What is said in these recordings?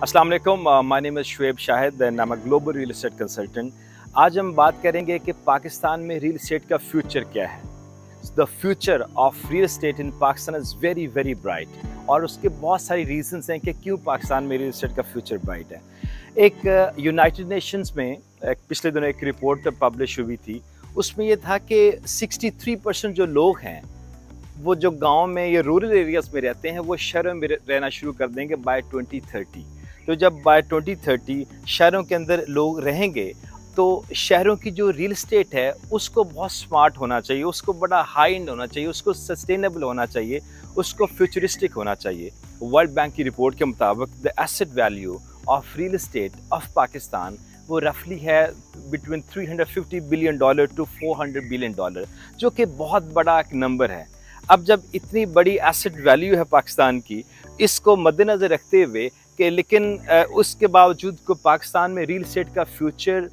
अस्सलाम वालेकुम, my name is Shoaib Shahid and I am a global real estate consultant. आज हम बात करेंगे कि पाकिस्तान में रियल एस्टेट का फ्यूचर क्या है। The future of real estate in Pakistan is very very bright और उसके बहुत सारी रीजंस हैं कि क्यों पाकिस्तान में रियल एस्टेट का फ्यूचर ब्राइट है। एक यूनाइटेड नेशंस में पिछले दिनों एक रिपोर्ट पब्लिश हुई थी, उसमें ये था कि 63% जो लोग हैं वो जो गांव में या रूरल एरियाज़ में रहते हैं वो शहरों में रहना शुरू कर देंगे बाय 2030। तो जब बाय 2030 शहरों के अंदर लोग रहेंगे तो शहरों की जो रियल एस्टेट है उसको बहुत स्मार्ट होना चाहिए, उसको बड़ा हाई एंड होना चाहिए, उसको सस्टेनेबल होना चाहिए, उसको फ्यूचरिस्टिक होना चाहिए। वर्ल्ड बैंक की रिपोर्ट के मुताबिक the asset value of real estate of Pakistan वो रफली है बिटवीन $350 बिलियन टू $400 बिलियन, जो कि बहुत बड़ा एक नंबर है। अब जब इतनी बड़ी एसेट वैल्यू है पाकिस्तान की, इसको मद्देनज़र रखते हुए कि लेकिन उसके बावजूद को पाकिस्तान में रियल एस्टेट का फ्यूचर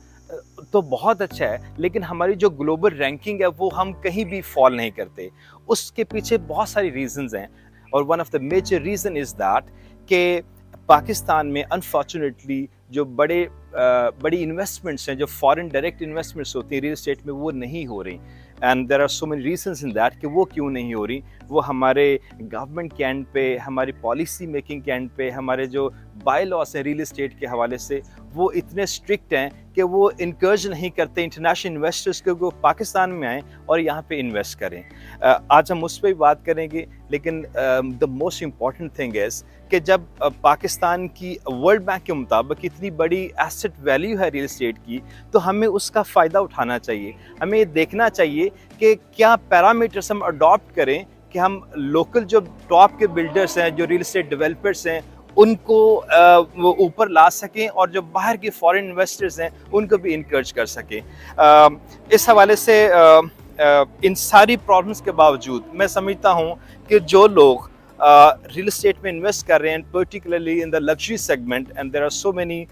तो बहुत अच्छा है, लेकिन हमारी जो ग्लोबल रैंकिंग है वो हम कहीं भी फॉल नहीं करते। उसके पीछे बहुत सारी रीजंस हैं और one of the major reason is that कि पाकिस्तान में अनफॉर्चुनेटली जो बड़ी इन्वेस्टमेंट्स हैं, जो फॉरेन डायरेक्ट इन्वेस्टमेंट्स होती हैं रियल एस्टेट में, वो नहीं हो रही। And there are so many reasons in that कि वो क्यों नहीं हो रही। वो हमारे गवर्नमेंट के एंड पे, हमारी पॉलिसी मेकिंग के एंड पे, हमारे जो बाय लॉस हैं रियल एस्टेट के हवाले से वो इतने स्ट्रिक्ट हैं कि वो इनकरेज नहीं करते इंटरनेशनल इन्वेस्टर्स को वो पाकिस्तान में आएँ और यहाँ पे इन्वेस्ट करें। आज हम उस पर भी बात करेंगे, लेकिन the most important thing is कि जब पाकिस्तान की वर्ल्ड बैंक के मुताबिक इतनी बड़ी एसेट वैल्यू है रियल एस्टेट की, तो हमें उसका फ़ायदा उठाना चाहिए। हमें ये देखना चाहिए कि क्या पैरामीटर्स हम अडॉप्ट करें कि हम लोकल जो टॉप के बिल्डर्स हैं, जो रियल एस्टेट डेवलपर्स हैं, उनको वो ऊपर ला सकें और जो बाहर के फॉरेन इन्वेस्टर्स हैं उनको भी इनकरेज कर सकें। इस हवाले से इन सारी प्रॉब्लम्स के बावजूद मैं समझता हूँ कि जो लोग रियल एस्टेट में इन्वेस्ट कर रहे हैं, particularly in the luxury segment, and there are so many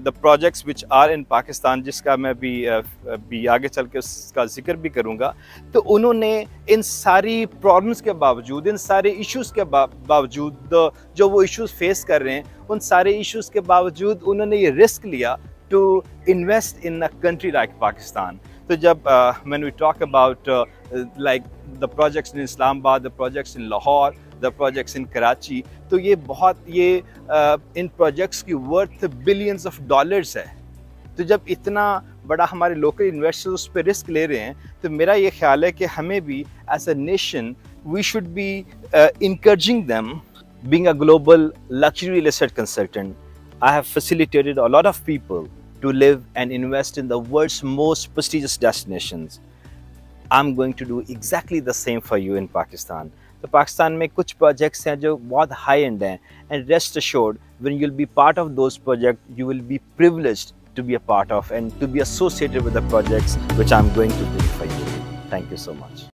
the projects which are in Pakistan, जिसका मैं भी आगे चल के उसका जिक्र भी करूँगा, तो उन्होंने इन सारी प्रॉब्लम्स के बावजूद, इन सारे इश्यूज़ के बावजूद जो वो इश्यूज़ फेस कर रहे हैं, उन सारे इश्यूज़ के बावजूद उन्होंने ये रिस्क लिया to invest in a country like Pakistan. तो जब when we talk about like the projects in Islamabad, the projects in Lahore, the projects in Karachi, तो ये इन प्रोजेक्ट्स की वर्थ बिलियंस ऑफ डॉलर्स है। तो जब इतना बड़ा हमारे लोकल इन्वेस्टर्स उस पर रिस्क ले रहे हैं, तो मेरा ये ख्याल है कि हमें भी as a nation we should be encouraging them. Being a global luxury real estate consultant, I have facilitated a lot of people to live and invest in the world's most prestigious destinations. I'm going to do exactly the same for you in Pakistan. तो पाकिस्तान में कुछ projects हैं जो बहुत high and हैं, and rest assured when you'll be part of those projects you will be privileged to be a part of and to be associated with the projects which I'm going to bring for you. Thank you so much.